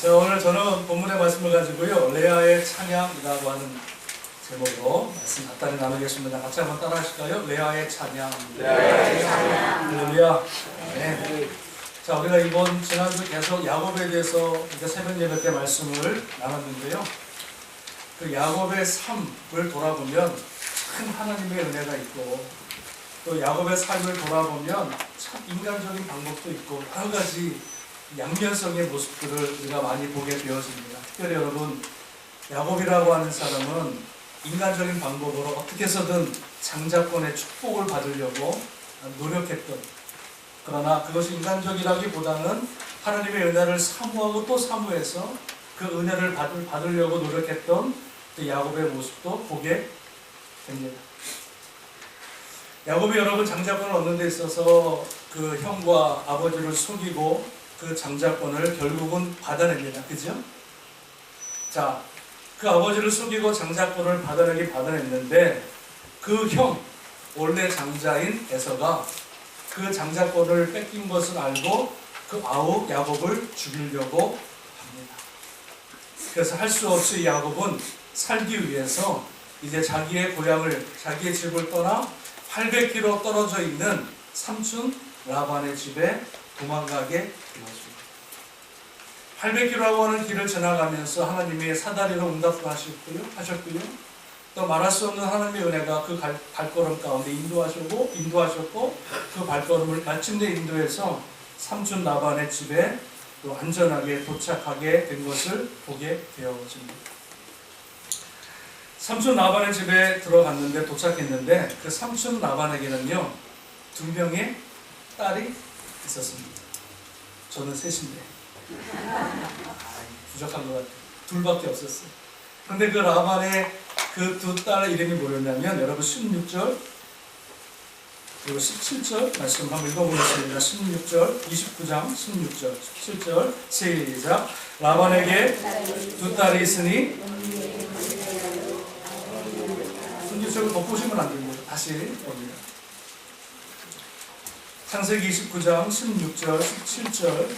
자, 오늘 저는 본문의 말씀을 가지고요, 레아의 찬양이라고 하는 제목으로 말씀 간단히 나누겠습니다. 같이 한번 따라 하실까요? 레아의 찬양. 레아의 찬양. 할렐루야. 네. 자, 우리가 지난주 계속 야곱에 대해서 이제 새벽 예배 때 말씀을 나눴는데요. 그 야곱의 삶을 돌아보면 큰 하나님의 은혜가 있고, 또 야곱의 삶을 돌아보면 참 인간적인 방법도 있고, 여러 가지 양면성의 모습들을 우리가 많이 보게 되어집니다. 특별히 여러분, 야곱이라고 하는 사람은 인간적인 방법으로 어떻게 해서든 장자권의 축복을 받으려고 노력했던, 그러나 그것이 인간적이라기보다는 하나님의 은혜를 사모하고 또 사모해서 그 은혜를 받으려고 노력했던 그 야곱의 모습도 보게 됩니다. 야곱이 여러분 장자권을 얻는 데 있어서 그 형과 아버지를 속이고 그 장자권을 결국은 받아냅니다. 그죠? 자, 그 아버지를 속이고 장자권을 받아냈는데 그 형, 원래 장자인 에서가 그 장자권을 뺏긴 것을 알고 그 아우 야곱을 죽이려고 합니다. 그래서 할 수 없이 야곱은 살기 위해서 이제 자기의 고향을, 자기의 집을 떠나 800km 떨어져 있는 삼촌 라반의 집에 도망가게 되었습니다. 800km라고 하는 길을 지나가면서 하나님의 사다리로 응답하셨고요. 또 말할 수 없는 하나님의 은혜가 그 발걸음 가운데 인도하셨고 그 발걸음을 마침내 인도해서 삼촌 라반의 집에 또 안전하게 도착하게 된 것을 보게 되어집니다. 삼촌 라반의 집에 들어갔는데, 도착했는데 그 삼촌 라반에게는요 2명의 딸이 있었습니다. 저는 셋인데 부족한 것 같아요. 둘밖에 없었어요. 그런데 그 라반의 그 두 딸의 이름이 뭐였냐면, 여러분 16절 그리고 17절 말씀 한번 읽어보겠습니다. 16절, 29장 16절, 17절 시작. 라반에게 두 딸이 있으니, 16절을 덮으시면 안 됩니다. 다시 봅니다. 창세기 29장 16절, 17절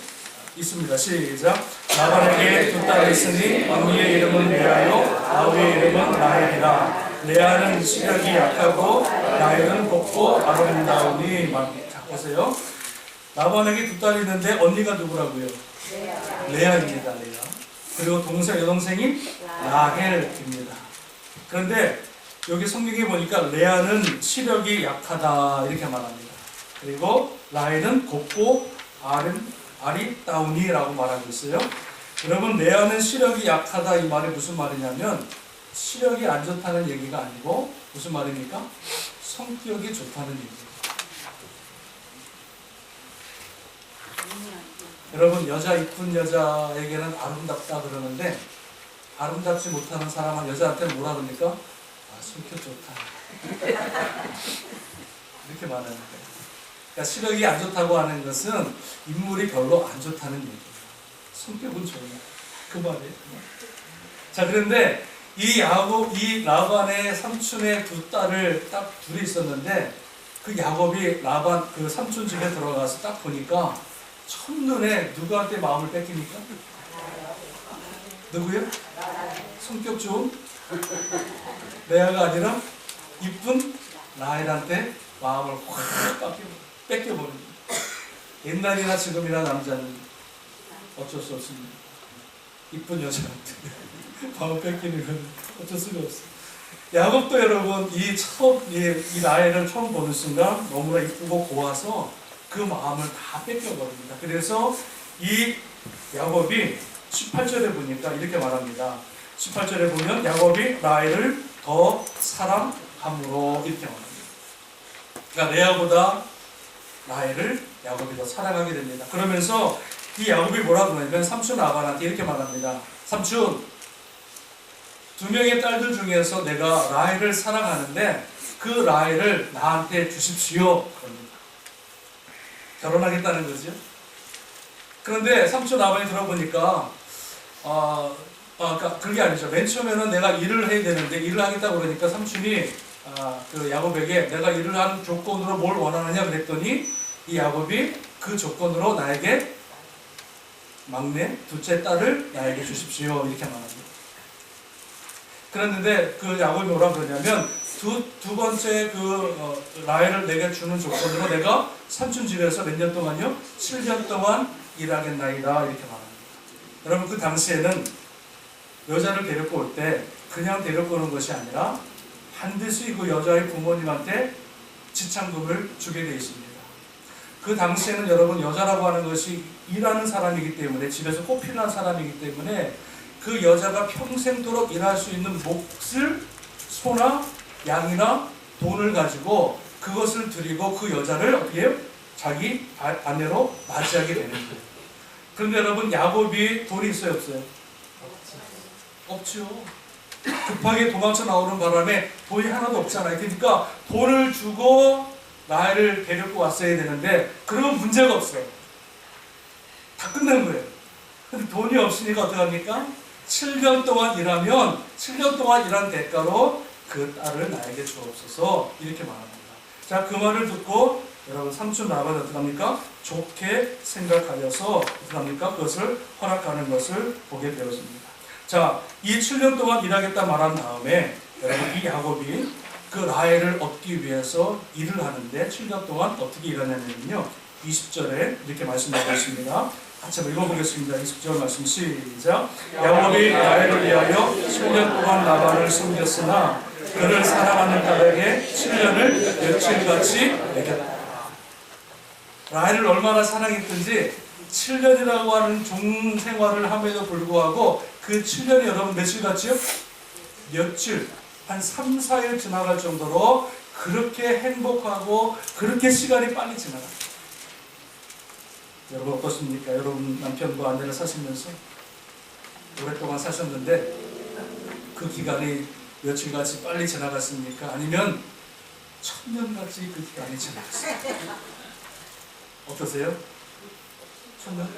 있습니다. 시작. 라반에게 두 딸이 있으니 언니의 이름은 레아요, 아우의 이름은 라헬이라. 레아는 시력이 약하고 라헬은 곱고 아름다우니. 자, 보세요. 라반에게 두 딸이 있는데 언니가 누구라고요? 레아입니다. 레아. 그리고 여동생이 라헬입니다. 그런데 여기 성경에 보니까 레아는 시력이 약하다 이렇게 말합니다. 그리고 라헬은 곱고 아리따우니라고 말하고 있어요. 여러분, 레아는 시력이 약하다 이 말이 무슨 말이냐면, 시력이 안 좋다는 얘기가 아니고 무슨 말입니까? 성격이 좋다는 얘기예요. 여러분, 이쁜 여자에게는 아름답다 그러는데, 아름답지 못하는 사람은 여자한테는 뭐라 그럽니까? 성격 좋다 이렇게 말하는 거예요. 그러니까 시력이 안 좋다고 하는 것은 인물이 별로 안 좋다는 얘기예요. 성격은 좋은 그 말이에요. 자, 그런데 이 라반의 삼촌의 두 딸을 딱 둘이 있었는데, 그 야곱이 라반 그 삼촌 집에 들어가서 딱 보니까 첫눈에 누구한테 마음을 뺏깁니까? 누구요? 성격 좋은 레아가 아니라 이쁜 라헬한테 마음을 확 뺏겨버립니다. 옛날이나 지금이나 남자는 어쩔 수 없습니다. 이쁜 여자한테 마음을 뺏기는 건 어쩔 수가 없어요. 야곱도 여러분 이 라헬을 처음 보는 순간 너무나 이쁘고 고와서 그 마음을 다 뺏겨버립니다. 그래서 이 야곱이 18절에 보니까 이렇게 말합니다. 18절에 보면 야곱이 라헬을 더 사랑함으로 이렇게 말합니다. 그러니까 레아보다 라헬을 야곱이 더 사랑하게 됩니다. 그러면서 이 야곱이 뭐라고 하냐면 삼촌 라반한테 이렇게 말합니다. 삼촌, 2명의 딸들 중에서 내가 라헬을 사랑하는데 그 라헬을 나한테 주십시오. 그럽니다. 결혼하겠다는 거죠. 그런데 삼촌 라반이 들어보니까 그러니까 그게 아니죠. 맨 처음에는 내가 일을 해야 되는데 일을 하겠다고 그러니까 삼촌이 그 야곱에게 내가 일을 하는 조건으로 뭘 원하느냐 그랬더니 이 야곱이 그 조건으로 나에게 막내 둘째 딸을 나에게 주십시오. 이렇게 말합니다. 그랬는데 그 야곱이 뭐라 그러냐면 두 번째 라헬을 내게 주는 조건으로 내가 삼촌 집에서 몇 년 동안요? 7년 동안 일하겠나이다. 이렇게 말합니다. 여러분, 그 당시에는 여자를 데리고 올 때 그냥 데리고 오는 것이 아니라 반드시 그 여자의 부모님한테 지참금을 주게 되어 있습니다. 그 당시에는 여러분, 여자라고 하는 것이 일하는 사람이기 때문에, 집에서 꼭 필요한 사람이기 때문에 그 여자가 평생도록 일할 수 있는 몫을, 소나 양이나 돈을 가지고 그것을 드리고 그 여자를 어떻게 해요? 자기 아내로 맞이하게 되는 거예요. 그런데 여러분, 야곱이 돈이 있어요, 없어요? 없죠. 급하게 도망쳐 나오는 바람에 돈이 하나도 없잖아요. 그러니까 돈을 주고 라헬을 데리고 왔어야 되는데 그러면 문제가 없어요. 다 끝난 거예요. 근데 돈이 없으니까 어떡합니까? 7년 동안 일하면 7년 동안 일한 대가로 그 딸을 나에게 주옵소서, 이렇게 말합니다. 자, 그 말을 듣고 여러분, 삼촌 라반은 어떡합니까? 좋게 생각하여서 어떡합니까? 그것을 허락하는 것을 보게 되었습니다. 자, 이 7년 동안 일하겠다 말한 다음에 여러분, 이 야곱이 그 라헬을 얻기 위해서 일을 하는데 7년 동안 어떻게 일하냐면요, 20절에 이렇게 말씀하고 있습니다. 같이 한번 읽어보겠습니다. 20절 말씀 시작. 야곱이 라헬을 위하여 7년 동안 라반을 섬겼으나 그를 사랑하는 딸에게 7년을 며칠같이 먹였다. 라헬을 얼마나 사랑했든지 7년이라고 하는 종생활을 함에도 불구하고 그 7년이 여러분 며칠 같지요? 며칠, 한 3, 4일 지나갈 정도로 그렇게 행복하고 그렇게 시간이 빨리 지나갑니다. 여러분 어떻습니까? 여러분 남편과 아내를 사시면서 오랫동안 사셨는데 그 기간이 며칠같이 빨리 지나갔습니까? 아니면 천년같이 그 기간이 지나갔습니까? 어떠세요? 천년?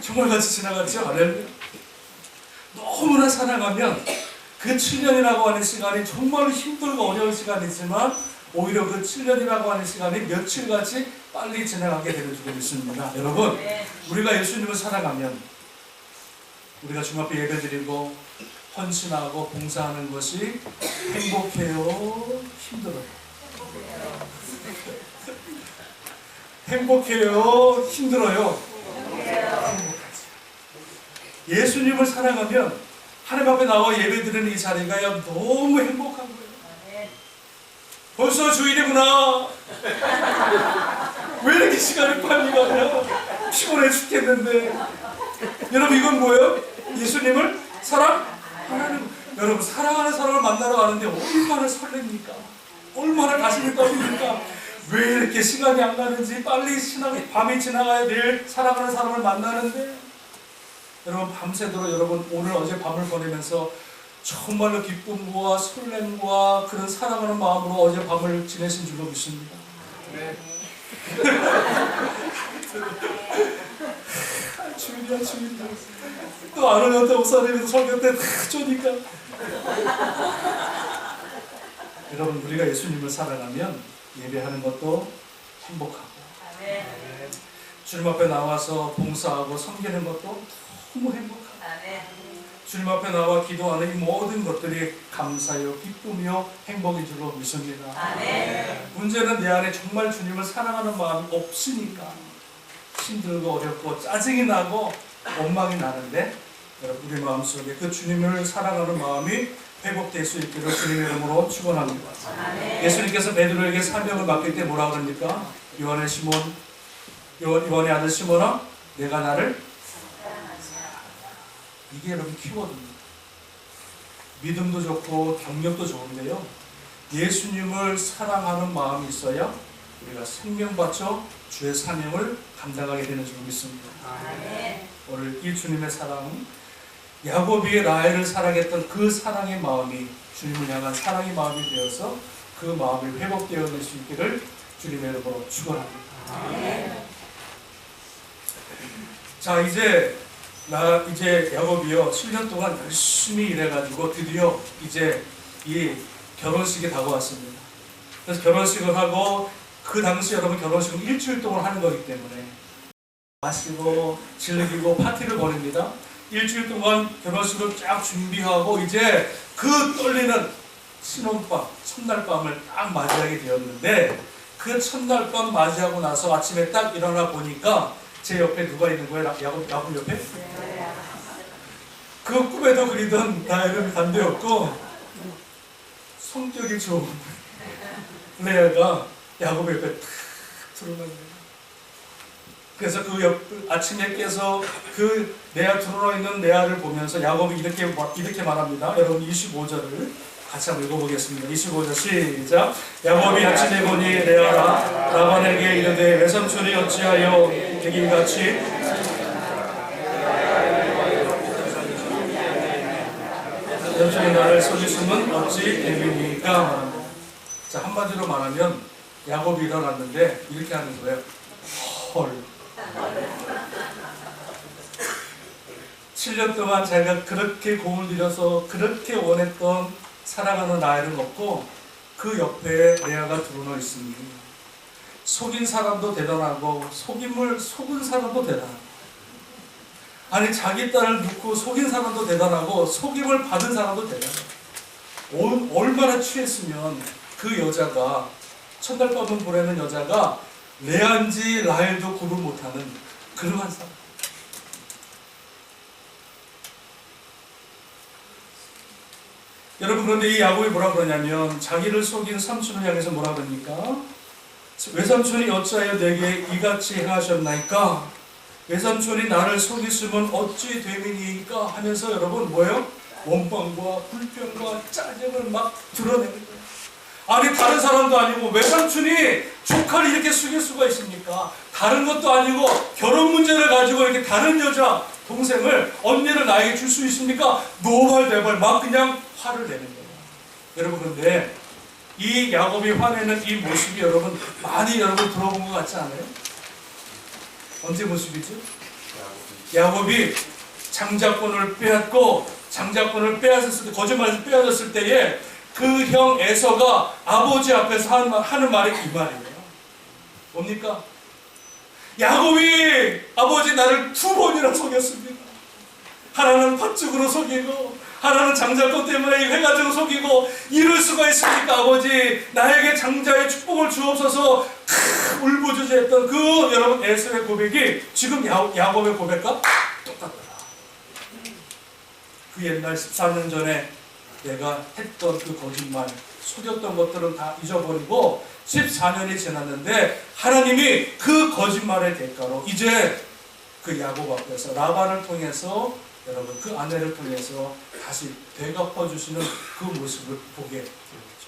정말 같이 지나갔죠? 너무나 사랑하면 그 7년이라고 하는 시간이 정말 힘들고 어려운 시간이지만 오히려 그 7년이라고 하는 시간이 며칠같이 빨리 지나가게 되는 줄 믿습니다. 여러분, 우리가 예수님을 사랑하면 우리가 주 앞에 예배드리고 헌신하고 봉사하는 것이 행복해요? 힘들어요? 행복해요? 힘들어요? 행복하지. 예수님을 사랑하면 하나님 앞에 나와 예배드리는 이 자리가 너무 행복한 거예요. 벌써 주일이구나. 왜 이렇게 시간이 빨리 가냐? 피곤해 죽겠는데. 여러분, 이건 뭐예요? 예수님을 사랑하는, 여러분, 사랑하는 사람을 만나러 가는데 얼마나 설렙니까? 얼마나 가슴이 떨립니까? 왜 이렇게 시간이 안 가는지, 빨리 밤이 지나가야 될 사랑하는 사람을 만나는데, 여러분, 밤새도록 여러분 오늘 어제 밤을 보내면서 정말로 기쁨과 설렘과 그런 사랑하는 마음으로 어제 밤을 지내신 줄로 믿습니다. 네. 주일이야, 주일이야. 또 안 오면 또 목사님이 설교 때 쪼니까. 여러분, 우리가 예수님을 사랑하면 예배하는 것도 행복하고, 주님 앞에 나와서 봉사하고 섬기는 것도 너무 행복하고, 주님 앞에 나와 기도하는 이 모든 것들이 감사요, 기쁨이요, 행복인 줄로 믿습니다. 문제는 내 안에 정말 주님을 사랑하는 마음이 없으니까 힘들고 어렵고 짜증이 나고 원망이 나는데, 여러분, 우리 마음속에 그 주님을 사랑하는 마음이 회복될 수 있기를 주님의 이름으로 축원합니다. 예수님께서 베드로에게 사명을 맡길 때 뭐라고 합니까? 요한의 아들 시몬아, 내가 나를 이게 여러분 키워드입니다. 믿음도 좋고 경력도 좋은데요, 예수님을 사랑하는 마음이 있어야 우리가 생명 바쳐 주의 사명을 감당하게 되는 줄 믿습니다. 오늘 이 주님의 사랑, 야곱이 라헬을 사랑했던 그 사랑의 마음이 주님을 향한 사랑의 마음이 되어서 그 마음이 회복되어질 수 있기를 주님의 이름으로 축원합니다. 자, 이제 야곱이요 7년 동안 열심히 일해가지고 드디어 이제 이 결혼식이 다가왔습니다. 그래서 결혼식을 하고 그 당시 여러분 결혼식은 일주일 동안 하는 거기 때문에 마시고 즐기고 파티를 벌입니다. 일주일 동안 결혼식을 쫙 준비하고 이제 그 떨리는 신혼밤, 첫날 밤을 딱 맞이하게 되었는데 그 첫날 밤 맞이하고 나서 아침에 딱 일어나 보니까 제 옆에 누가 있는 거예요? 야곱 옆에? 그 꿈에도 그리던 나 이름이 반대였고 성격이 좋은 레아가 야곱 옆에 탁 드러났네요. 그래서 아침에 깨서 그 레아 드러나 있는 레아를 보면서 야곱이 이렇게 말합니다. 여러분 25절을 같이 한번 읽어보겠습니다. 25절 시작. 야곱이 아침에 보니 레아라 라반에게 이르되 외삼촌이 어찌하여 내게 이같이 외삼촌이 나를 속였으면 어찌 됨이니까 말합니다. 자, 한마디로 말하면 야곱이 일어났는데 이렇게 하는 거예요. 헐. 7년 동안 자기가 그렇게 공을 들여서 그렇게 원했던 사랑하는 라헬은 없고 그 옆에 레아가 드러나 있으니 속인 사람도 대단하고 속은 사람도 대단하고 아니 자기 딸을 놓고 속인 사람도 대단하고 속임을 받은 사람도 대단하고 얼마나 취했으면 그 여자가 첫날 밤을 보내는 여자가 레아인지 라헬도 구분 못하는 그러한 사람. 여러분 그런데 이 야곱이 뭐라 그러냐면 자기를 속인 삼촌을 향해서 뭐라 그러니까 외삼촌이 어찌하여 내게 이같이 행하셨나이까 외삼촌이 나를 속였으면 어찌 됨이니까 하면서 여러분 뭐예요? 원망과 불평과 짜증을 막 드러내는 거예요. 아니 다른 사람도 아니고 외삼촌이 조카를 이렇게 속일 수가 있습니까? 다른 것도 아니고 결혼 문제를 가지고 이렇게 다른 여자 동생을 언니를 나에게 줄 수 있습니까? 노발대발 막 그냥 화를 내는 거예요. 여러분 그런데 이 야곱이 화내는 이 모습이 여러분 많이 여러분 들어본 것 같지 않아요? 언제 모습이죠? 야곱이 장자권을 빼앗고 장자권을 빼앗았을 때 거짓말에서 빼앗았을 때에 그 형 에서가 아버지 앞에서 하는 말이 이 말이에요. 뭡니까? 야곱이 아버지 나를 2번이나 속였습니다. 하나는 팥죽으로 속이고 하나는 장자권 때문에 해가지고 속이고 이럴 수가 있습니까? 아버지 나에게 장자의 축복을 주옵소서 울부짖었던 그 여러분 에서의 고백이 지금 야곱의 고백과 똑같더라. 그 옛날 14년 전에 내가 했던 그 거짓말 속였던 것들은 다 잊어버리고 14년이 지났는데 하나님이 그 거짓말의 대가로 이제 그 야곱 앞에서 라반을 통해서 여러분 그 아내를 통해서 다시 되갚아주시는 그 모습을 보게 되었죠.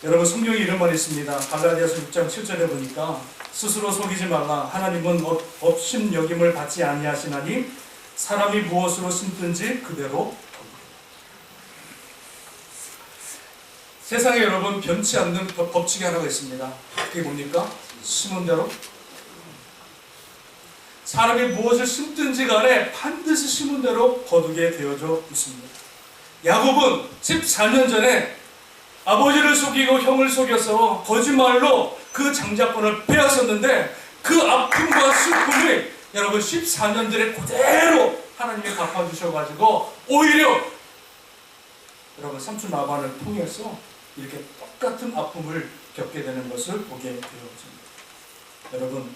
여러분 성경에 이런 말이 있습니다. 갈라디아서 6장 7절에 보니까 스스로 속이지 말라. 하나님은 업신여김을 받지 아니하시나니 사람이 무엇으로 심든지 그대로 세상에 여러분 변치 않는 법칙이 하나가 있습니다. 그게 뭡니까? 심은 대로 사람이 무엇을 심든지 간에 반드시 심은 대로 거두게 되어져 있습니다. 야곱은 14년 전에 아버지를 속이고 형을 속여서 거짓말로 그 장자권을 빼앗았는데 그 아픔과 슬픔이 여러분 14년 전에 그대로 하나님이 갚아주셔가지고 오히려 여러분 삼촌 라반을 통해서 이렇게 똑같은 아픔을 겪게 되는 것을 보게 되었습니다. 여러분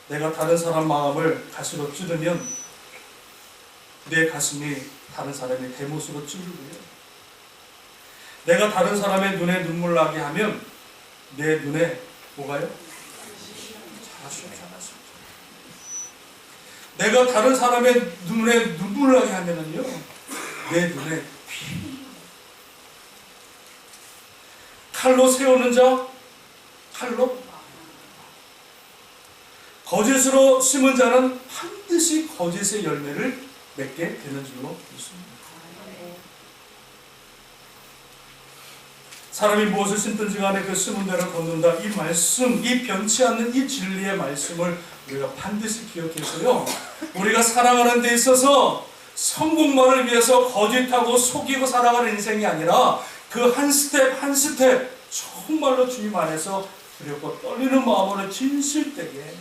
내가 다른 사람 마음을 가시로 찌르면 내 가슴이 다른 사람의 대못으로 찌르고요. 내가 다른 사람의 눈에 눈물 나게 하면 내 눈에 뭐가요? 잘하셨잖아요. 내가 다른 사람의 눈에 눈물 나게 하면은요 내 눈에 피. 칼로 세우는 자 칼로 거짓으로 심은 자는 반드시 거짓의 열매를 맺게 되는 줄로 믿습니다. 사람이 무엇을 심든지 간에 그 심은 대로 거둔다. 이 말씀, 이 변치 않는 이 진리의 말씀을 우리가 반드시 기억해서요. 우리가 살아가는 데 있어서 성공만을 위해서 거짓하고 속이고 살아가는 인생이 아니라 그 한 스텝 한 스텝 정말로 주님 안에서 두렵고 떨리는 마음으로 진실되게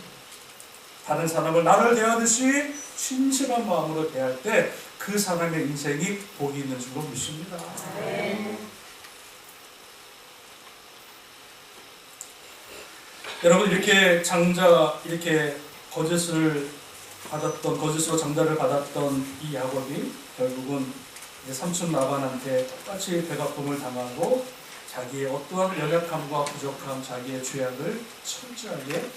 다른 사람을 나를 대하듯이 진실한 마음으로 대할 때 그 사람의 인생이 복이 있는 줄로 믿습니다. 여러분, 이렇게 거짓으로 장자를 받았던 이 야곱이 결국은 삼촌 라반한테 똑같이 배가픔을 당하고 자기의 어떠한 연약함과 부족함, 자기의 죄악을 철저하게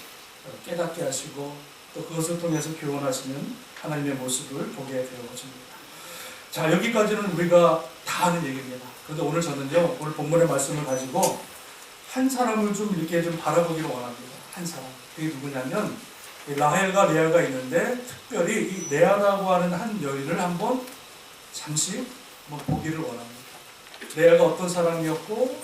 깨닫게 하시고 또 그것을 통해서 교훈하시는 하나님의 모습을 보게 되어집니다. 자, 여기까지는 우리가 다 아는 얘기입니다. 그런데 오늘 저는요, 오늘 본문의 말씀을 가지고 한 사람을 좀 이렇게 좀 바라보기를 원합니다. 한 사람. 그게 누구냐면 라헬과 레아가 있는데 특별히 이 레아라고 하는 한 여인을 한번 잠시 보기를 원합니다. 레아가 어떤 사람이었고,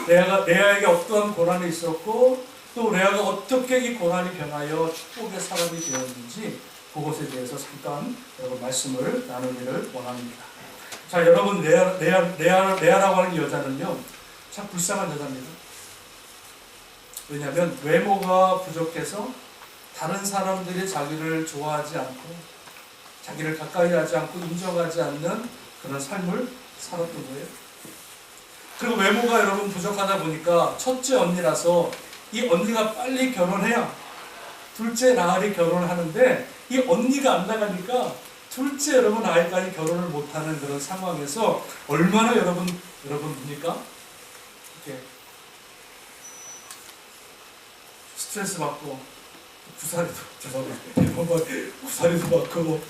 레아에게 어떠한 고난이 있었고, 또 레아가 어떻게 이 고난이 변하여 축복의 사람이 되었는지 그것에 대해서 잠깐 여러분 말씀을 나누기를 원합니다. 자, 여러분, 레아라고 하는 여자는요, 참 불쌍한 여자입니다. 왜냐하면 외모가 부족해서 다른 사람들이 자기를 좋아하지 않고 자기를 가까이 하지 않고 인정하지 않는 그런 삶을 살았던 거예요. 그리고 외모가 여러분 부족하다 보니까 첫째 언니라서 이 언니가 빨리 결혼해야 둘째 라헬이 결혼을 하는데 이 언니가 안 나가니까 둘째 여러분 라헬까지 결혼을 못하는 그런 상황에서 얼마나 여러분 뭡니까? 이렇게 스트레스 받고 구사리도 받고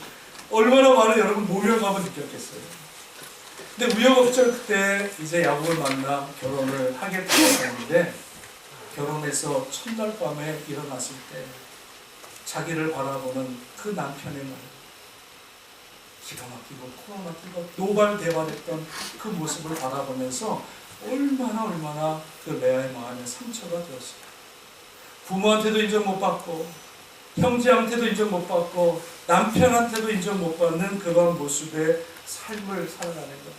얼마나 많은 여러분 모멸감을 느꼈겠어요. 근데 우여곡절 그때 이제 야곱을 만나 결혼을 하게 되었는데 결혼해서 첫날 밤에 일어났을 때 자기를 바라보는 그 남편의 말, 기가 막히고 코가 막히고 노발대발했던 그 모습을 바라보면서 얼마나 그 레아의 마음에 상처가 되었습니다. 부모한테도 인정 못 받고 형제한테도 인정 못 받고 남편한테도 인정 못 받는 그런 모습의 삶을 살아가는 것.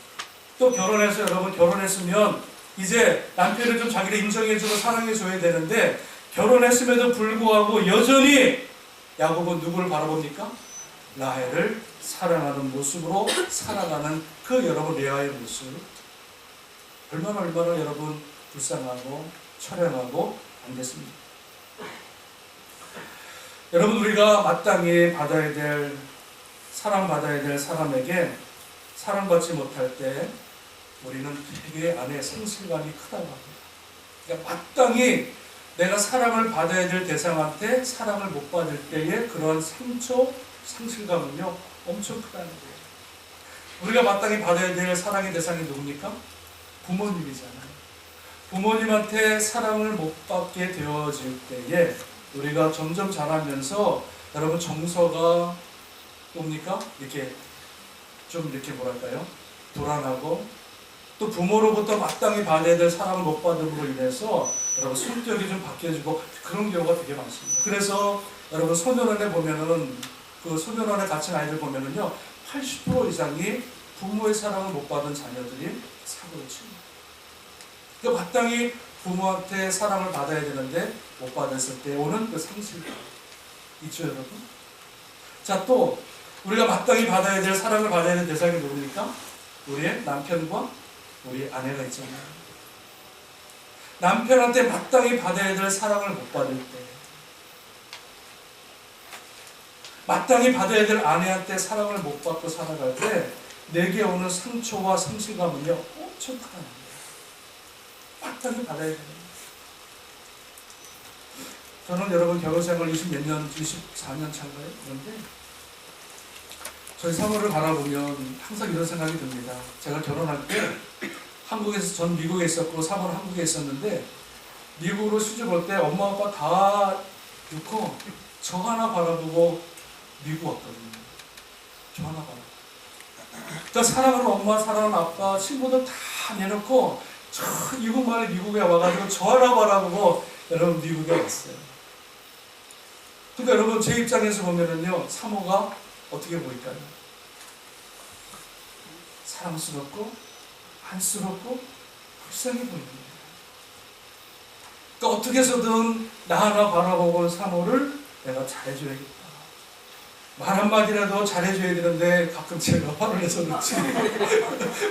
또 결혼해서 여러분 결혼했으면 이제 남편을 좀 자기를 인정해주고 사랑해줘야 되는데 결혼했음에도 불구하고 여전히 야곱은 누구를 바라봅니까? 라헬을 사랑하는 모습으로 살아가는 그 여러분 레아의 모습. 얼마나 여러분 불쌍하고 처량하고 안 됐습니다. 여러분, 우리가 마땅히 받아야 될 사랑받아야 될 사람에게 사랑받지 못할 때 우리는 되게 안에 상실감이 크다고 합니다. 그러니까 마땅히 내가 사랑을 받아야 될 대상한테 사랑을 못 받을 때의 그런 상실감은요 엄청 크다는 거예요. 우리가 마땅히 받아야 될 사랑의 대상이 누굽니까? 부모님이잖아요. 부모님한테 사랑을 못 받게 되어질 때에 우리가 점점 자라면서 여러분 정서가 뭡니까? 이렇게 뭐랄까요? 불안하고 또 부모로부터 마땅히 받아야 될 사랑을 못 받음으로 인해서 여러분 성격이 좀 바뀌어지고 그런 경우가 되게 많습니다. 그래서 여러분 소년원에 보면은 그 소년원에 갇힌 아이들 보면은요 80% 이상이 부모의 사랑을 못 받은 자녀들이 사고를 칩니다. 그러니까 마땅히 부모한테 사랑을 받아야 되는데 못 받았을 때 오는 그 상실감 있죠, 여러분? 자, 또 우리가 마땅히 받아야 될 사랑을 받아야 될 대상이 누굽니까? 우리의 남편과 우리 아내가 있잖아요. 남편한테 마땅히 받아야 될 사랑을 못 받을 때, 마땅히 받아야 될 아내한테 사랑을 못 받고 살아갈 때 내게 오는 상처와 상실감은요 엄청 크다는 거예요. 마땅히 받아야 됩니다. 저는 여러분 결혼생활 24년 차인가요? 그런데 저희 사모를 바라보면 항상 이런 생각이 듭니다. 제가 결혼할 때 한국에서 전 미국에 있었고 사모는 한국에 있었는데 미국으로 시집 올 때 엄마 아빠 다 놓고 저 하나 바라보고 미국 왔거든요. 저 하나 바라보고. 그러니까 사랑하는 엄마, 사랑하는 아빠, 친구들 다 내놓고 저 이국만에 미국에 와가지고 저 하나 바라보고 여러분 미국에 왔어요. 그러니까 여러분 제 입장에서 보면은요 사모가 어떻게 보일까요? 사랑스럽고 안쓰럽고 불쌍해 보이는 거예요. 그러니까 어떻게 해서든 나 하나 바라보고 사모를 내가 잘해줘야겠다. 말 한마디라도 잘해줘야 되는데 가끔 제가 화를 내서 그렇지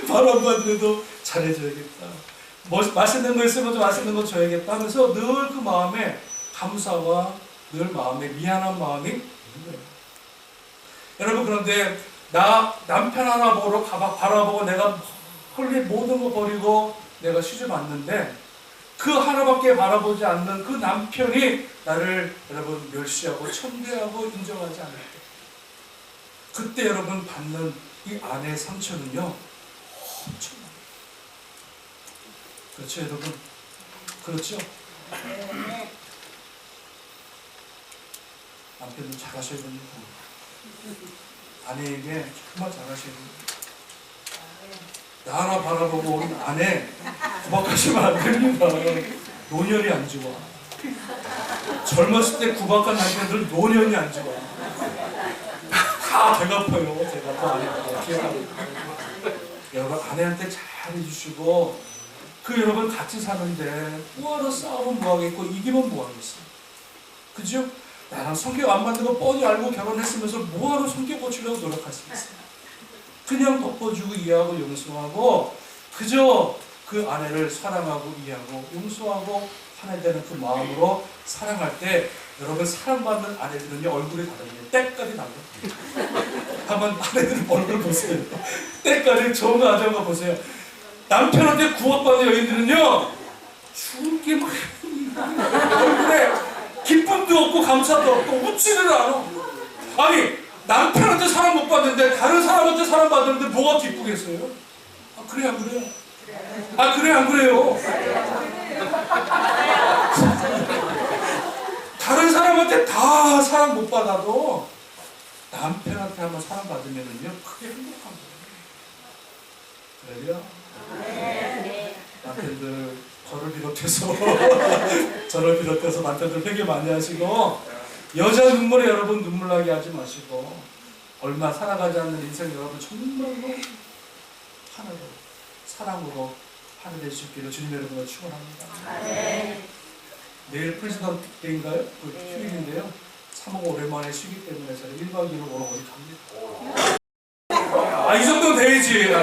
말 한마디라도 잘해줘야겠다. 뭐 맛있는 거 있으면 좀 맛있는 거 줘야겠다 하면서 늘 그 마음에 감사와 늘 마음에 미안한 마음이 있는 거예요. 여러분, 그런데 나 남편 하나 보러 바라보고 내가 홀리 모든 거 버리고 내가 시집 왔는데 그 하나밖에 바라보지 않는 그 남편이 나를 여러분 멸시하고 천대하고 인정하지 않을 때, 그때 여러분 받는 이 아내의 상처는요 엄청납니다. 그렇죠 여러분? 그렇죠? 남편도 잘하셔야 됩니다. 아내에게 정말 잘하셔야 됩니다. 나 하나 바라보고 우리 아내 구박하시면 안 됩니다. 노년이 안 좋아. 젊었을 때 구박한 남편들 노년이 안 좋아. 다 배고파요. 제가 또 아내가 기억하고. 여러분, 아내한테 잘 해주시고, 그 여러분 같이 사는데 뭐하러 싸우면 뭐하겠고 이기면 뭐하겠어요. 그죠? 나랑 성격 안 맞는 거 뻔히 알고 결혼했으면서 뭐하러 성격 고치려고 노력할 수 있어요. 그냥 덮어주고 이해하고 용서하고 그저 그 아내를 사랑하고 이해하고 용서하고 화내되는 그 마음으로 사랑할 때 여러분, 사랑받는 아내들은요 얼굴이 다릅니다. 때깔이 나요. 한번 아내들 얼굴 보세요. 때깔이 좋은 거 아닌 거 보세요. 남편한테 구박받는 여인들은요 죽은 게 막 얼굴에 기쁨도 없고 감사도 없고 웃지를 않아. 아니, 남편한테 사랑 못 받는데 다른 사람한테 사랑 받는데 뭐가 기쁘겠어요? 아, 그래 안 그래요? 아, 그래 안 그래요? 다른 사람한테 다 사랑 못 받아도 남편한테 한번 사랑 받으면은요 크게 행복한 거예요. 그래요? 남편들 저를 비롯해서 남편들 회개 많이 하시고 여자 눈물에 여러분 눈물 나게 하지 마시고 얼마 살아가지 않는 인생 여러분 정말로 하늘로 사랑으로 하늘에 수 있기를 주님 여러분과 축원합니다. 내일 프레지던트 데이인가요? 그 휴일인데요. 사모가 오랜만에 쉬기 때문에 제가 1박 2일로 오늘 어디 갑니다. 아, 이 정도는 돼야지.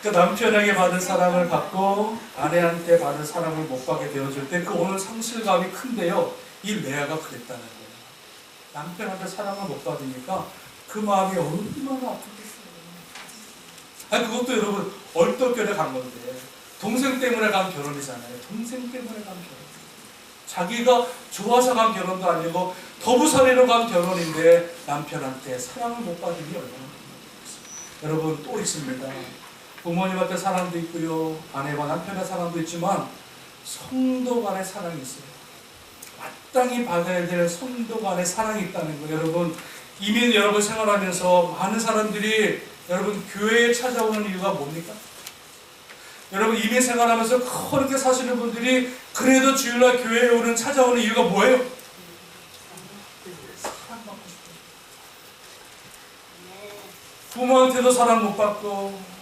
그 남편에게 받은 사랑을 받고 아내한테 받은 사랑을 못 받게 되어줄 때 그 오늘 상실감이 큰데요. 이 레아가 그랬다는 거예요. 남편한테 사랑을 못 받으니까 그 마음이 얼마나 아프겠어요. 아니, 그것도 여러분 얼떨결에 간 건데 동생 때문에 간 결혼이잖아요. 동생 때문에 간 결혼. 자기가 좋아서 간 결혼도 아니고 더부살이로 간 결혼인데 남편한테 사랑을 못 받으니 얼마나 힘들겠어요. 여러분, 또 있습니다. 부모님한테 사랑도 있고요, 아내와 남편의 사랑도 있지만 성도 간의 사랑이 있어요. 마땅히 받아야 될 성도 간의 사랑이 있다는 거예요. 여러분, 이민 여러분 생활하면서 많은 사람들이 여러분 교회에 찾아오는 이유가 뭡니까? 여러분, 이민 생활하면서 그렇게 사시는 분들이 그래도 주일날 교회에 찾아오는 이유가 뭐예요? 사랑받고 싶어요. 부모한테도 사랑 못 받고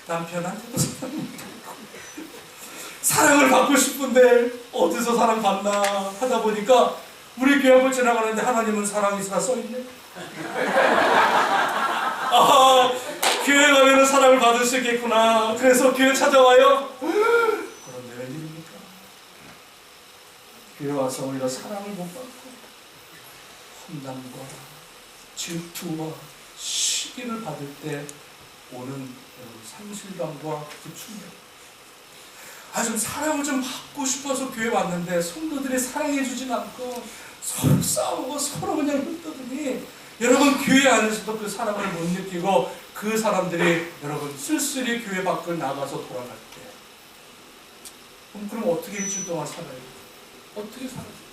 남편한테도 사랑 못 받고 사랑을 받고 싶은데 어디서 사랑받나 하다 보니까 우리 교회 앞을 지나가는데 하나님은 사랑이시라 써있네. 아, 교회 가면은 사랑을 받을 수 있겠구나. 그래서 교회 찾아와요? 그런데 웬일입니까? 교회 와서 우리가 사랑을 못 받고 험담과 질투와 시기를 받을 때 오는 상실감과 그 충격. 좀 사랑을 좀 받고 싶어서 교회 왔는데 성도들이 사랑해주진 않고 서로 싸우고 서로 그냥 흩떠더니 여러분 교회 안에서도 그 사랑을 못 느끼고 그 사람들이 여러분 쓸쓸히 교회 밖을 나가서 돌아갈 때 그럼 어떻게 일주일 동안 살아요? 어떻게 살아요?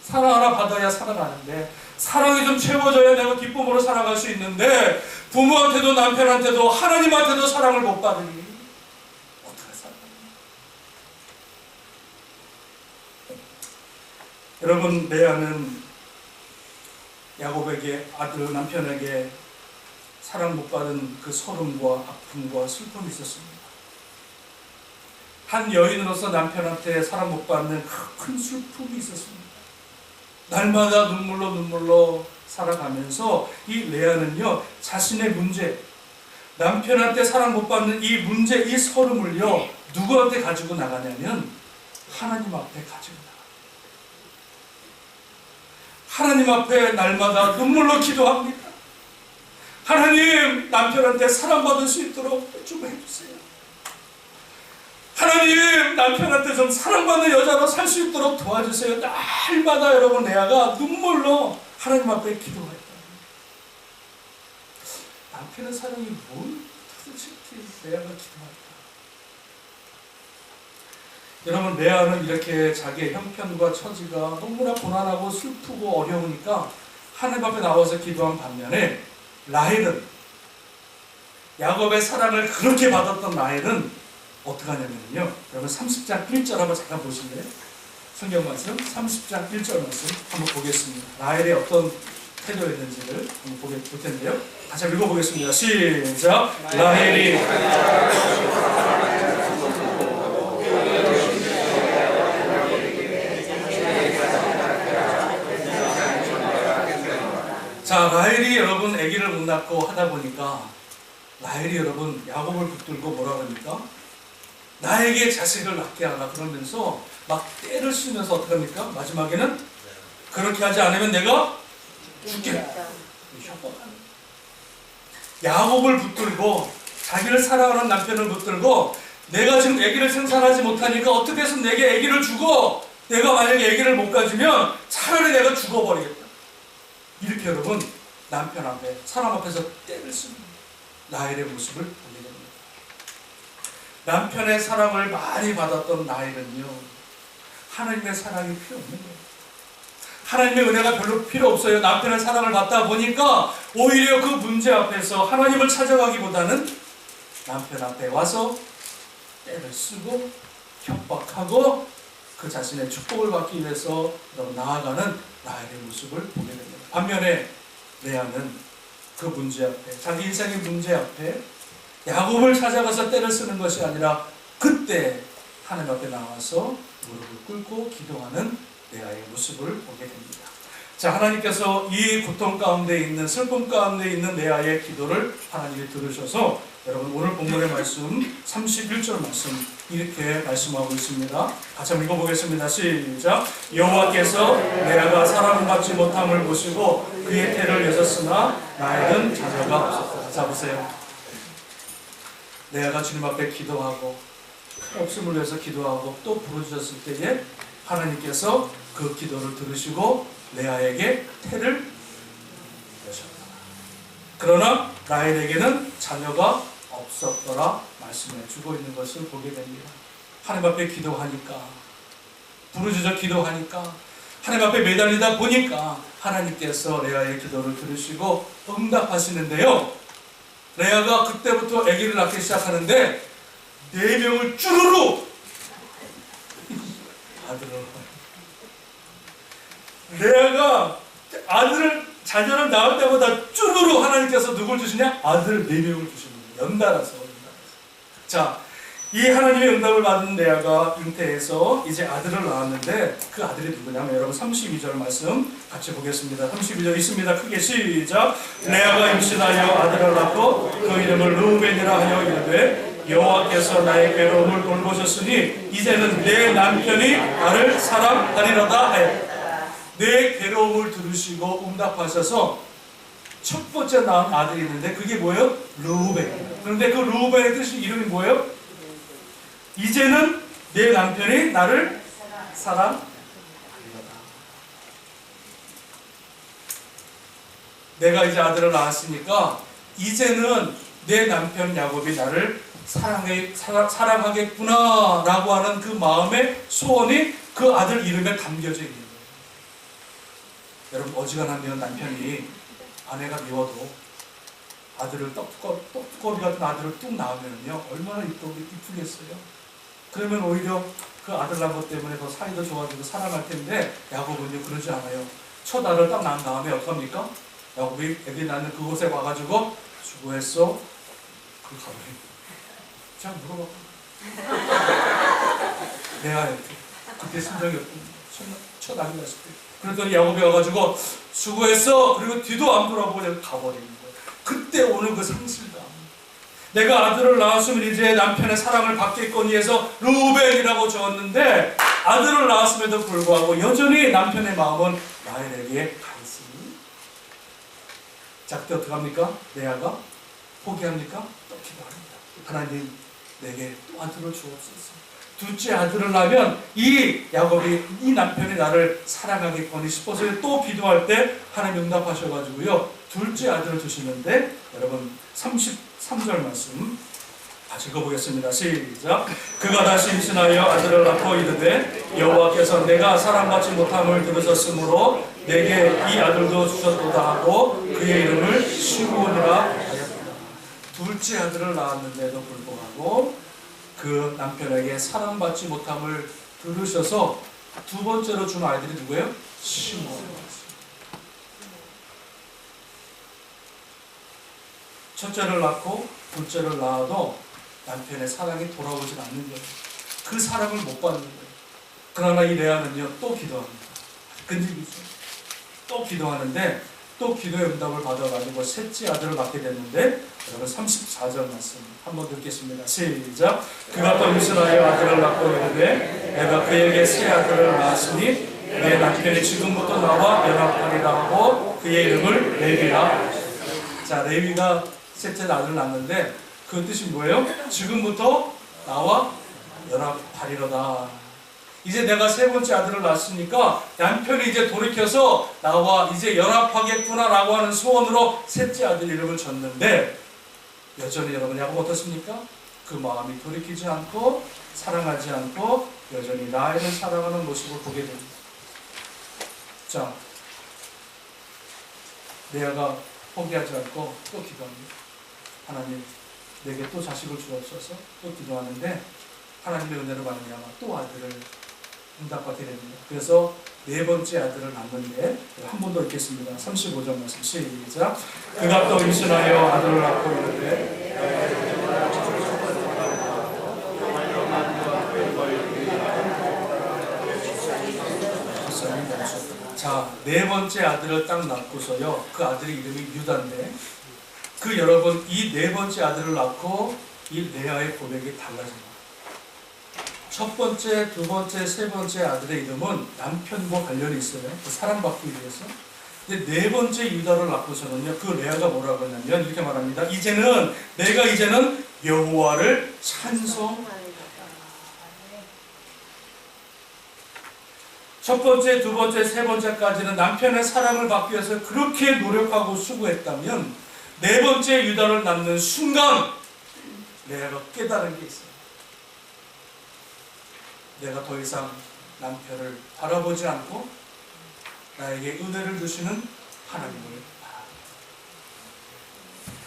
사랑 하나 받아야 살아가는데 사랑이 좀 채워져야 내가 기쁨으로 살아갈 수 있는데 부모한테도 남편한테도 하나님한테도 사랑을 못 받으니 어떻게 살아요? 여러분, 레아는 야곱에게 아들 남편에게 사랑 못 받은 그 서름과 아픔과 슬픔이 있었습니다. 한 여인으로서 남편한테 사랑 못 받는 큰 슬픔이 있었습니다. 날마다 눈물로 살아가면서 이 레아는요, 자신의 문제, 남편한테 사랑 못 받는 이 문제, 이 서름을요, 누구한테 가지고 나가냐면 하나님 앞에 가지고 나가요. 하나님 앞에 날마다 눈물로 기도합니다. 하나님, 남편한테 사랑받을 수 있도록 좀 해주세요. 하나님, 남편한테 좀 사랑받는 여자로 살 수 있도록 도와주세요. 날마다 여러분 레아가 눈물로 하나님 앞에 기도했다. 남편의 사랑이 뭘 도대체 레아가 기도할까? 여러분, 레아는 이렇게 자기의 형편과 처지가 너무나 고난하고 슬프고 어려우니까 하나님 앞에 나와서 기도한 반면에 라헬은, 야곱의 사랑을 그렇게 받았던 라헬은 어떻게 하냐면요, 여러분 30장 1절 한번 잠깐 보실래요? 성경 말씀 30장 1절 말씀 한번 보겠습니다. 라헬이 어떤 태도였는지를 한번 볼 텐데요, 다시 한번 읽어보겠습니다. 시작. 라헬이 자, 라헬이 여러분 아기를 못 낳고 하다 보니까 라헬이 여러분 야곱을 붙들고 뭐라 그럽니까? 나에게 자식을 낳게 하라 그러면서 막 때를 쓰면서 어떻게 합니까? 마지막에는 그렇게 하지 않으면 내가 죽겠다. 협박하는. 야곱을 붙들고, 자기를 사랑하는 남편을 붙들고, 내가 지금 아기를 생산하지 못하니까 어떻게 해서 내게 아기를 주고, 내가 만약에 아기를 못 가지면 차라리 내가 죽어버리겠다. 이렇게 여러분 남편 앞에, 사람 앞에서 때를 쓰는 라헬의 모습을 보게 됩니다. 남편의 사랑을 많이 받았던 라헬은요, 하나님의 사랑이 필요 없는 거예요. 하나님의 은혜가 별로 필요 없어요. 남편의 사랑을 받다 보니까 오히려 그 문제 앞에서 하나님을 찾아가기보다는 남편 앞에 와서 때를 쓰고 협박하고 그 자신의 축복을 받기 위해서 나아가는 라헬의 모습을 보게 됩니다. 반면에 레아는 그 문제 앞에, 자기 인생의 문제 앞에 야곱을 찾아가서 때를 쓰는 것이 아니라 그때 하나님 앞에 나와서 무릎을 꿇고 기도하는 레아의 모습을 보게 됩니다. 자, 하나님께서 이 고통 가운데 있는, 슬픔 가운데 있는 레아의 기도를 하나님이 들으셔서 여러분 오늘 본문의 말씀 31절 말씀 이렇게 말씀하고 있습니다. 같이 한번 읽어보겠습니다. 시작. 여호와께서 레아가 사랑받지 못함을 보시고 그의 태를 여셨으나 라헬은 자녀가 없었다. 자, 보세요. 레아가 주님 앞에 기도하고 없음을 위해서 기도하고 또 부르짖었을 때에 하나님께서 그 기도를 들으시고 레아에게 태를 여셨다. 그러나 라헬에게는 자녀가 없었더라 말씀해 주고 있는 것을 보게 됩니다. 하나님 앞에 기도하니까, 부르짖어 기도하니까, 하나님 앞에 매달리다 보니까 하나님께서 레아의 기도를 들으시고 응답하시는데요, 레아가 그때부터 아기를 낳기 시작하는데 4명을 쭈루루 아들을, 레아가 자녀를 낳을 때마다 쭈루루 하나님께서 누굴 주시냐? 아들 4명을 주십니다. 연달아서. 자, 이 하나님의 응답을 받은 레아가 잉태해서 이제 아들을 낳았는데 그 아들이 누구냐면 여러분 32절 말씀 같이 보겠습니다. 32절 있습니다. 크게 시작. 레아가 임신하여 아들을 낳고 그 이름을 르우벤이라 하여 이르되 여호와께서 나의 괴로움을 돌보셨으니 이제는 내 남편이 나를 사랑하리로다 하였다. 내 괴로움을 들으시고 응답하셔서 첫 번째 낳은 아들이 있는데 그게 뭐예요? 르우벤. 그런데 그 르우벤의 뜻이 이름이 뭐예요? 이제는 내 남편이 나를 사랑하리로다. 내가 이제 아들을 낳았으니까 이제는 내 남편 야곱이 나를 사랑하겠구나 라고 하는 그 마음의 소원이 그 아들 이름에 담겨져 있는 거예요. 여러분, 어지간하면 남편이 아내가 미워도 아들을 떡두꺼비 같은 아들을 뚝 낳으면요 얼마나 이쁘겠어요. 그러면 오히려 그 아들 낳은 것 때문에 더 사이도 좋아지고 사랑할 텐데 야곱은요 그러지 않아요. 첫 알을 딱 낳은 다음에 어떡합니까? 야곱이 애기 낳는 그곳에 와가지고 수고했어. 그 가버린. 자, 물어봐. 내가 그때 심정이 첫 알이 낳았을 때. 그랬더니 야곱이 와가지고 수고했어. 그리고 뒤도 안 돌아보고 가버리는 거예요. 그때 오는 그 상실감. 내가 아들을 낳았으면 이제 남편의 사랑을 받겠거니 해서 루벤이라고 적었는데 아들을 낳았음에도 불구하고 여전히 남편의 마음은 라헬에게 가 있으니. 자, 그때 어떡합니까? 레아가 포기합니까? 또 기도합니다. 하나님, 내게 또 아들을 주옵소서. 둘째 아들을 낳으면 이 야곱이, 이 남편이 나를 사랑하겠거니 싶어서 또 기도할 때 하나님 응답하셔가지고요, 둘째 아들을 주시는데, 여러분 33절 말씀 같이 읽어보겠습니다. 시작. 그가 다시 임신하여 아들을 낳고 이르되 여호와께서 내가 사랑받지 못함을 들으셨으므로 내게 이 아들도 주셨도다 하고 그의 이름을 시므온이라 하였다. 둘째 아들을 낳았는데도 불구하고 그 남편에게 사랑받지 못함을 들으셔서 두 번째로 준 아이들이 누구예요? 시므온. 첫째를 낳고 둘째를 낳아도 남편의 사랑이 돌아오질 않는 거예요. 그 사랑을 못 받는 거예요. 그러나 이 레아는요, 또 기도합니다. 근집이죠. 또 기도하는데 또 기도의 응답을 받아가지고 셋째 아들을 낳게 됐는데, 여러분 34절 말씀 한번 듣겠습니다. 시작. 그가 또 임신하여 아들을 낳고 이르되 내가 그에게 세 아들을 낳았으니 내 남편이 지금부터 나와 연합하리라 하고 그의 이름을 레위라. 자, 레위가 셋째 아들을 낳았는데 그 뜻이 뭐예요? 지금부터 나와 연합하리로다. 이제 내가 세 번째 아들을 낳았으니까 남편이 이제 돌이켜서 나와 이제 연합하겠구나 라고 하는 소원으로 셋째 아들 이름을 줬는데, 여전히 여러분 야곱 어떻습니까? 그 마음이 돌이키지 않고 사랑하지 않고 여전히 라헬을 사랑하는 모습을 보게 됩니다. 자, 레아가 포기하지 않고 또 기도합니다. 하나님, 내게 또 자식을 주옵소서. 또 기도하는데 하나님의 은혜로 말미암아 또 아들을 응답받게 됩니다. 그래서 네 번째 아들을 낳는데 한 번 더 읽겠습니다. 35절 말씀 시작. 그가 또 임신하여 아들을 낳고 이르되 자, 네 번째 아들을 딱 낳고서요, 그 아들의 이름이 유다인데, 그 여러분 이 네 번째 아들을 낳고 이 레아의 고백이 달라집니다. 첫 번째, 두 번째, 세 번째 아들의 이름은 남편과 관련이 있어요. 그 사랑받기 위해서. 근데 네 번째 유다를 낳고서는요, 그 레아가 뭐라고 했냐면 이렇게 말합니다. 내가 이제는 여호와를 찬송하리라. 첫 번째, 두 번째, 세 번째까지는 남편의 사랑을 받기 위해서 그렇게 노력하고 수고했다면, 네 번째 유다를 낳는 순간 레아가 깨달은 게 있어요. 내가 더 이상 남편을 바라보지 않고 나에게 은혜를 주시는 하나님을 바라보고,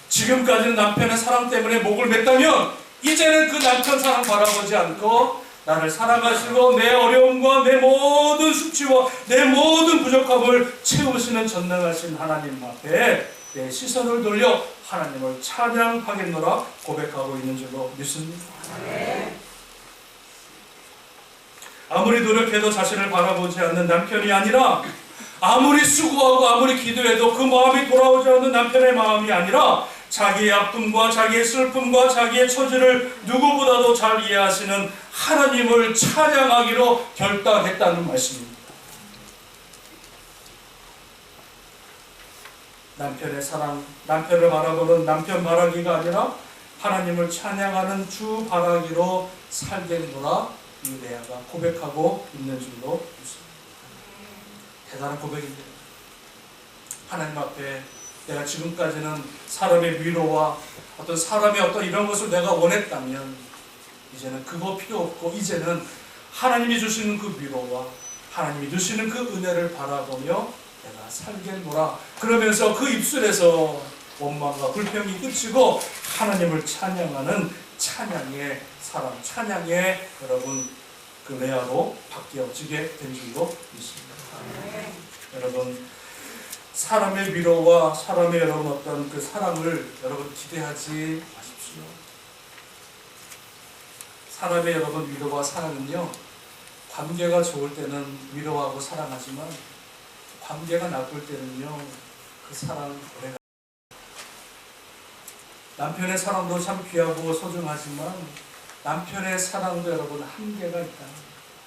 지금까지는 남편의 사랑 때문에 목을 맸다면 이제는 그 남편 사랑 바라보지 않고 나를 사랑하시고 내 어려움과 내 모든 수치와 내 모든 부족함을 채우시는 전능하신 하나님 앞에 내 시선을 돌려 하나님을 찬양하겠노라 고백하고 있는 줄로 믿습니다. 아무리 노력해도 자신을 바라보지 않는 남편이 아니라, 아무리 수고하고 아무리 기도해도 그 마음이 돌아오지 않는 남편의 마음이 아니라, 자기의 아픔과 자기의 슬픔과 자기의 처지를 누구보다도 잘 이해하시는 하나님을 찬양하기로 결단했다는 말씀입니다. 남편의 사랑, 남편을 바라보는 남편 바라기가 아니라 하나님을 찬양하는 주 바라기로 살겠노라 이 레아가 고백하고 있는 줄로 믿습니다. 대단한 고백입니다. 하나님 앞에 내가 지금까지는 사람의 위로와 어떤 사람의 어떤 이런 것을 내가 원했다면 이제는 그거 필요 없고 이제는 하나님이 주시는 그 위로와 하나님이 주시는 그 은혜를 바라보며 내가 살겠노라. 그러면서 그 입술에서 원망과 불평이 끝이고 하나님을 찬양하는 찬양의 사람, 찬양의 여러분 그 레아로 바뀌어지게 된 줄로 믿습니다. 여러분, 사람의 위로와 사람의 여러분 어떤 그 사랑을 여러분 기대하지 마십시오. 사람의 여러분 위로와 사랑은요, 관계가 좋을 때는 위로하고 사랑하지만 관계가 나쁠 때는요, 그 사랑 오래가. 남편의 사랑도 참 귀하고 소중하지만 남편의 사랑도 여러분 한계가 있다.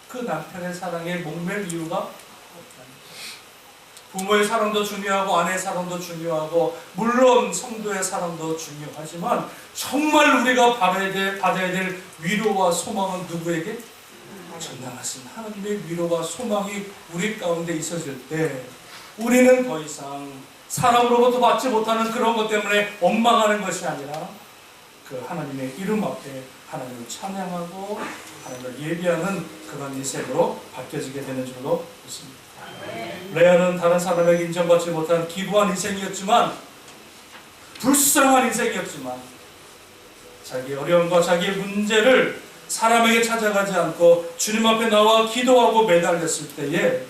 그 남편의 사랑에 목맬 이유가 없다. 부모의 사랑도 중요하고 아내의 사랑도 중요하고 물론 성도의 사랑도 중요하지만 정말 우리가 받아야 될 위로와 소망은 누구에게? 전능하신 하나님의 위로와 소망이 우리 가운데 있어질 때 우리는 더 이상 사람으로부터 받지 못하는 그런 것 때문에 원망하는 것이 아니라 그 하나님의 이름 앞에 하나님을 찬양하고 하나님을 예비하는 그런 인생으로 바뀌어지게 되는 줄로 믿습니다. 레아는 다른 사람에게 인정받지 못한 기구한 인생이었지만, 불쌍한 인생이었지만 자기 어려움과 자기의 문제를 사람에게 찾아가지 않고 주님 앞에 나와 기도하고 매달렸을 때에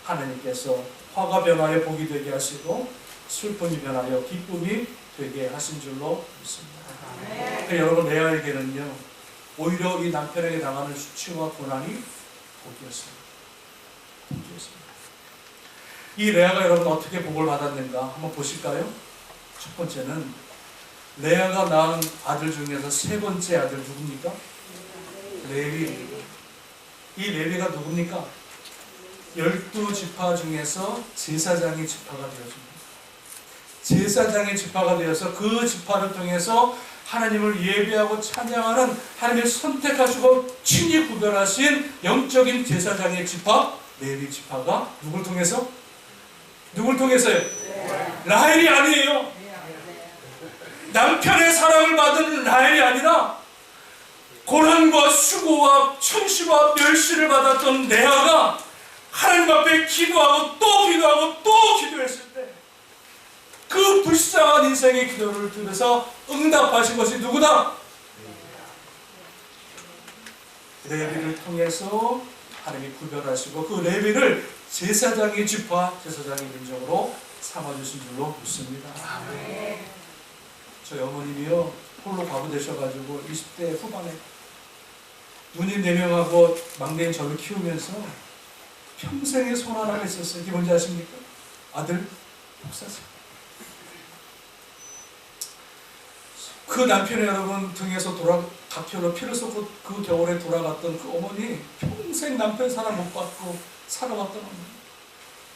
하나님께서 화가 변하여 복이 되게 하시고 슬픔이 변하여 기쁨이 되게 하신 줄로 믿습니다. 여러분, 레아에게는요 오히려 이 남편에게 당하는 수치와 고난이 복이었습니다. 복이었습니다. 이 레아가 여러분 어떻게 복을 받았는가 한번 보실까요? 첫 번째는 레아가 낳은 아들 중에서 세 번째 아들 누굽니까? 레위. 이 레위가 누굽니까? 12지파 중에서 제사장의 지파가 되어집니다. 제사장의 지파가 되어서 그 지파를 통해서 하나님을 예배하고 찬양하는 하나님을 선택하시고 친히 구별하신 영적인 제사장의 지파, 레위 지파가 누굴 통해서? 누굴 통해서요? 라헬이 아니에요. 남편의 사랑을 받은 라헬이 아니라 고난과 수고와 천시와 멸시를 받았던 레아가 하나님 앞에 기도하고 또 기도하고 또 기도했을 때 그 불쌍한 인생의 기도를 들으서 응답하신 것이 누구다? 레위를 통해서 하나님이 구별하시고 그 레위를 제사장의 지파, 제사장의 민족으로 삼아주신 줄로 믿습니다. 저희 어머님이요 홀로 과부 되셔가지고 20대 후반에 누님 4명하고 막내인 저를 키우면서 평생의 손 하나가 있었어요. 이게 뭔지 아십니까? 아들 목사님. 그 남편의 여러분 등에서 다큐로 피를 쏟고 그 겨울에 돌아갔던 그 어머니 평생 남편 사랑 못 받고 살아왔던 어머니.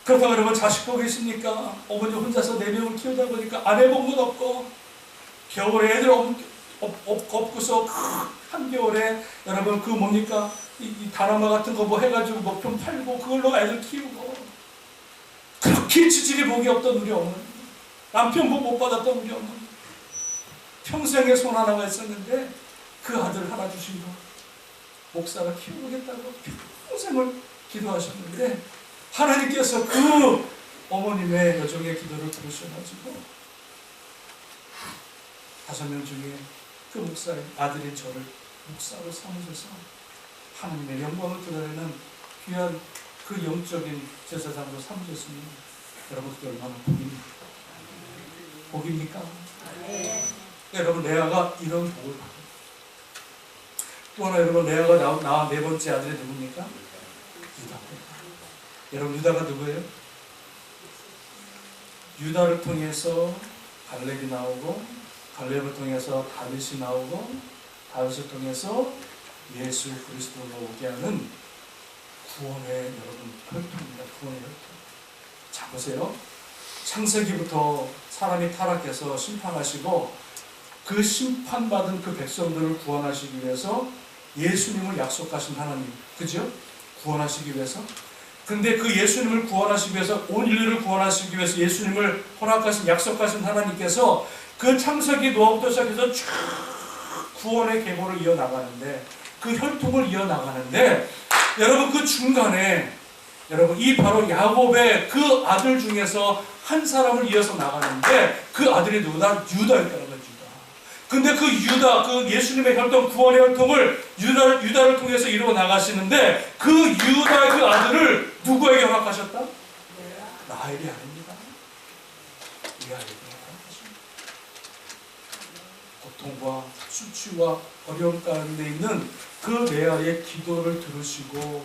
그렇다고 여러분 자식 보고 계십니까? 어머니 혼자서 4명을 키우다 보니까 아내 본 것 없고 겨울에 애들 없고서 한겨울에 여러분 그 뭡니까? 이 다라마 같은 거 뭐 해가지고 뭐 좀 팔고 그걸로 애들 키우고 그렇게 지질이 복이 없던 우리 어머니, 남편 복 못 받았던 우리 어머니, 평생에 손 하나가 있었는데 그 아들 하나 주신 거 목사가 키우겠다고 평생을 기도하셨는데 하나님께서 그 어머님의 여종의 기도를 들으셔가지고 5명 중에 그 목사의 아들인 저를 목사로 삼으셔서 하나님의 영광을 드러내는 귀한 그 영적인 제사장으로 삼으셨으니 여러분 그게 얼마나 복입니까? 복입니까? 여러분 레아가 이런 복을 받아요. 또 하나 여러분 레아가 낳은 4번째 아들이 누굽니까? 유다. 여러분 유다가 누구예요? 유다를 통해서 갈렙이 나오고 갈렙을 통해서 다윗이 나오고 다윗을 통해서 예수 그리스도가 오게 하는 구원의 여러분 혈통입니다. 구원의 혈통. 자 보세요. 창세기부터 사람이 타락해서 심판하시고 그 심판받은 그 백성들을 구원하시기 위해서 예수님을 약속하신 하나님, 그죠? 구원하시기 위해서. 근데 그 예수님을 구원하시기 위해서 온 인류를 구원하시기 위해서 예수님을 허락하신 약속하신 하나님께서 그 창세기 노아부터 시작해서 쭉 구원의 계보를 이어나가는데 그 혈통을 이어나가는데 여러분 그 중간에 여러분 이 바로 야곱의 그 아들 중에서 한 사람을 이어서 나가는데 그 아들이 누구다? 유다였다는 거예요. 유다. 근데 그 유다, 그 예수님의 혈통, 구원의 혈통을 유다를 통해서 이루어 나가시는데 그 유다의 그 아들을 누구에게 허락하셨다? 라헬이 아닙니다. 레아에게 고통과 수치와 어려움 가운데 있는 그 레아의 기도를 들으시고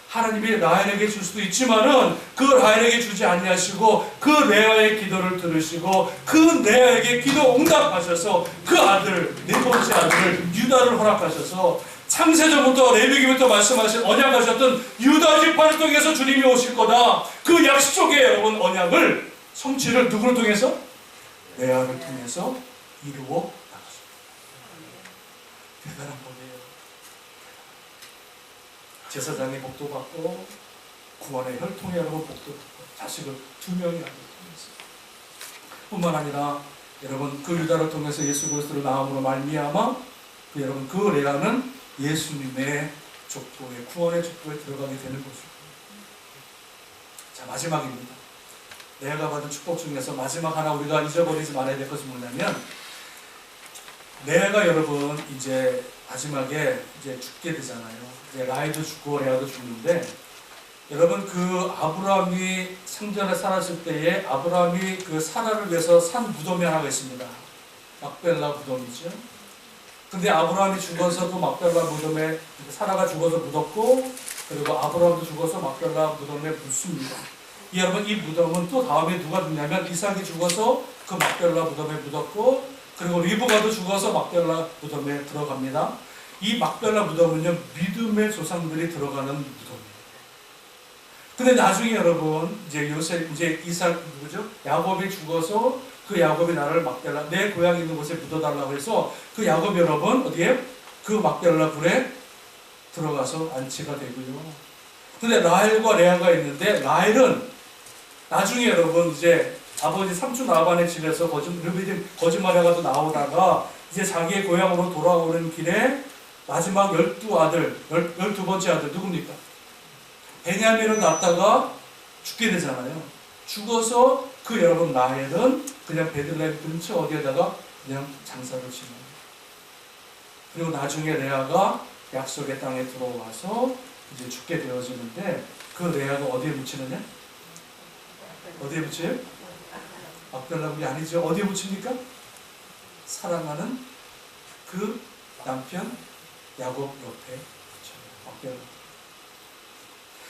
하나님이 라헬에게 줄 수도 있지만은 그 라헬에게 주지 아니하시고 그 레아의 기도를 들으시고 그 레아에게 기도 응답하셔서 그 아들 네 번째 아들을 유다를 허락하셔서 창세전부터 레위기부터 말씀하신 언약하셨던 유다 지파를 통해서 주님이 오실 거다. 그 약속의 여러분 언약을 성취를 누구를 통해서? 레아를 통해서 이루어 나가십니다. 대단한 법이에요. 제사장의 복도 받고 구원의 혈통의 여러분 복도 받고 자식을 2명의 아들을 통해서 뿐만 아니라 여러분 그 유다를 통해서 예수 그리스도를 낳음으로 말미암아 여러분 그 레아는 예수님의 족보에 구원의 족보에 들어가게 되는 거죠. 자, 마지막입니다. 레아가 받은 축복 중에서 마지막 하나 우리가 잊어버리지 말아야 될 것이 뭐냐면 레아가 여러분 이제 마지막에 이제 죽게 되잖아요. 이제 라헬도 죽고 레아도 죽는데 여러분 그 아브라함이 생전에 살았을 때에 아브라함이 그 사라를 위해서 산 무덤이 하나가 있습니다. 막벨라 무덤이죠. 근데 아브라함이 죽어서도 막벨라 무덤에 사라가 죽어서 묻었고 그리고 아브라함도 죽어서 막벨라 무덤에 묻습니다. 여러분 이 무덤은 또 다음에 누가 묻냐면 이삭이 죽어서 그 막벨라 무덤에 묻었고 그리고 리브가도 죽어서 막벨라 무덤에 들어갑니다. 이 막벨라 무덤은요 믿음의 조상들이 들어가는 무덤이에요. 근데 나중에 여러분 이제 이삭 누구죠? 야곱이 죽어서 그 야곱이 나를 막벨라 내 고향 있는 곳에 묻어달라고 해서 그 야곱이 여러분 어디에? 그 막벨라 굴에 들어가서 안치가 되고요. 근데 라헬과 레아가 있는데 라헬은 나중에 여러분 이제 아버지 삼촌 라반의 집에서 거짓말해가지고 나오다가 이제 자기의 고향으로 돌아오는 길에 마지막 12아들, 12번째 아들 누굽니까? 베냐민을 낳다가 죽게 되잖아요. 죽어서 그 여러분 라헬은 그냥 베들레헴 근처 어디에다가 그냥 장사를 지내요. 그리고 나중에 레아가 약속의 땅에 들어와서 이제 죽게 되어지는데 그 레아가 어디에 묻히느냐? 어디에 묻혀요? 막벨라굴이 아니죠. 어디에 묻힙니까? 사랑하는 그 남편 야곱 옆에 막벨라.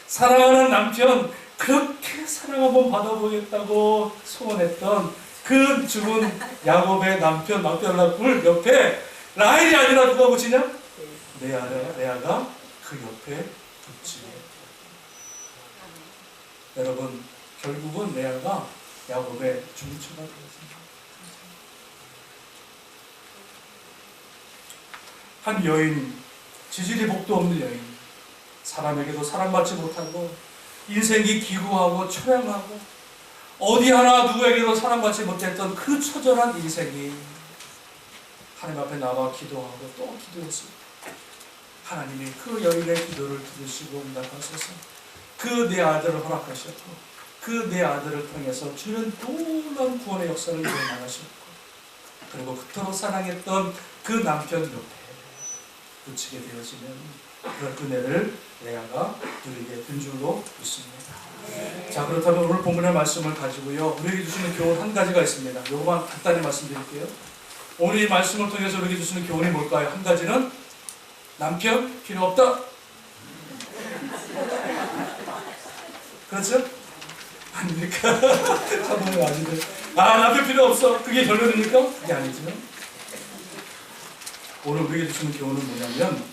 사랑하는 남편 그렇게 사랑 한번 받아보겠다고 소원했던 그 죽은 야곱의 남편 막벨라굴 옆에 라헬이 아니라 누가 묻히냐? 레아가 그 옆에 묻히게. 여러분 결국은 레아가 야곱의 중처가 되었습니다. 한 여인, 지질이 복도 없는 여인, 사람에게도 사랑받지 못하고 인생이 기구하고 초량하고 어디 하나 누구에게도 사랑받지 못했던 그 처절한 인생이 하나님 앞에 나와 기도하고 또 기도했습니다. 하나님이 그 여인의 기도를 들으시고 응답하셔서 그 내 아들을 허락하셨고 그 내 아들을 통해서 주는 놀라운 구원의 역사를 이루어나가셨고 그리고 그토록 사랑했던 그 남편 옆에 붙이게 되어지면 그런 은혜를 레아가 누리게 된 줄로 믿습니다. 자, 그렇다면 오늘 본문의 말씀을 가지고요 우리에게 주시는 교훈 한 가지가 있습니다. 요거만 간단히 말씀드릴게요. 오늘 이 말씀을 통해서 우리에게 주시는 교훈이 뭘까요? 한 가지는 남편 필요 없다. 그렇죠? 아닙니까? 참고는 아닌데. 남편 필요 없어. 그게 결론입니까? 그게 아니죠. 오늘 우리에게 주시는 교훈은 뭐냐면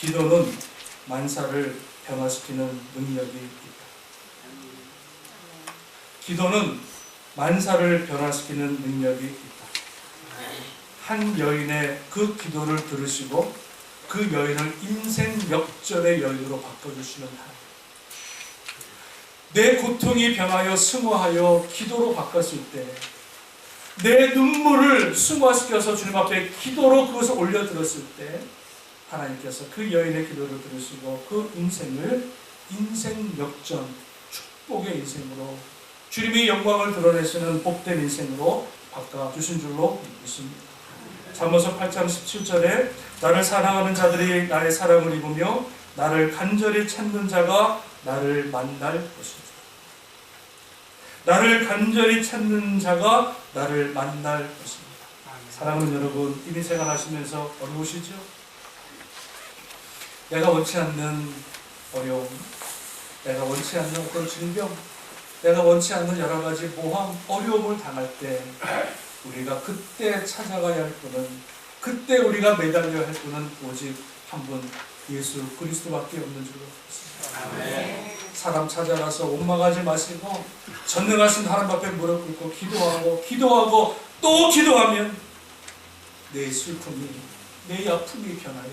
기도는 만사를 변화시키는 능력이 있다. 기도는 만사를 변화시키는 능력이 있다. 한 여인의 그 기도를 들으시고 그 여인을 인생 역전의 여인으로 바꿔주시는 하나님. 내 고통이 변하여 승화하여 기도로 바꿨을 때 내 눈물을 승화시켜서 주님 앞에 기도로 그것을 올려드렸을 때 하나님께서 그 여인의 기도를 들으시고 그 인생을 인생 역전 축복의 인생으로 주님의 영광을 드러내시는 복된 인생으로 바꿔주신 줄로 믿습니다. 잠언서 8장 17절에 나를 사랑하는 자들이 나의 사랑을 입으며 나를 간절히 찾는 자가 나를 만날 것이다. 나를 간절히 찾는 자가 나를 만날 것입니다. 사랑하는 여러분, 이민 생활하시면서 어려우시죠? 내가 원치 않는 어려움, 내가 원치 않는 어떤 질병, 내가 원치 않는 여러 가지 모함, 어려움을 당할 때 우리가 그때 찾아가야 할 분은, 그때 우리가 매달려야 할 분은 오직 한 분, 예수 그리스도밖에 없는 줄로 믿습니다. 사람 찾아가서 원망하지 마시고 전능하신 하나님 앞에 무릎 꿇고 기도하고 또 기도하면 내 슬픔이, 내 아픔이 변하여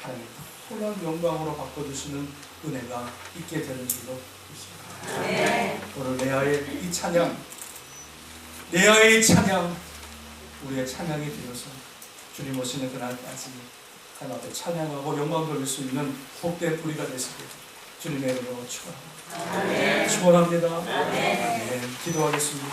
하나님 놀라운 영광으로 바꿔주시는 은혜가 있게 되는 줄로 믿습니다. 오늘 레아의 이 찬양, 레아의 찬양, 우리의 찬양이 되어서 주님 오시는 그날까지 하나님 앞에 찬양하고 영광 돌릴 수 있는 복된 우리가 되시길 주님의 이름으로 축원합니다. 축원합니다. 기도하겠습니다.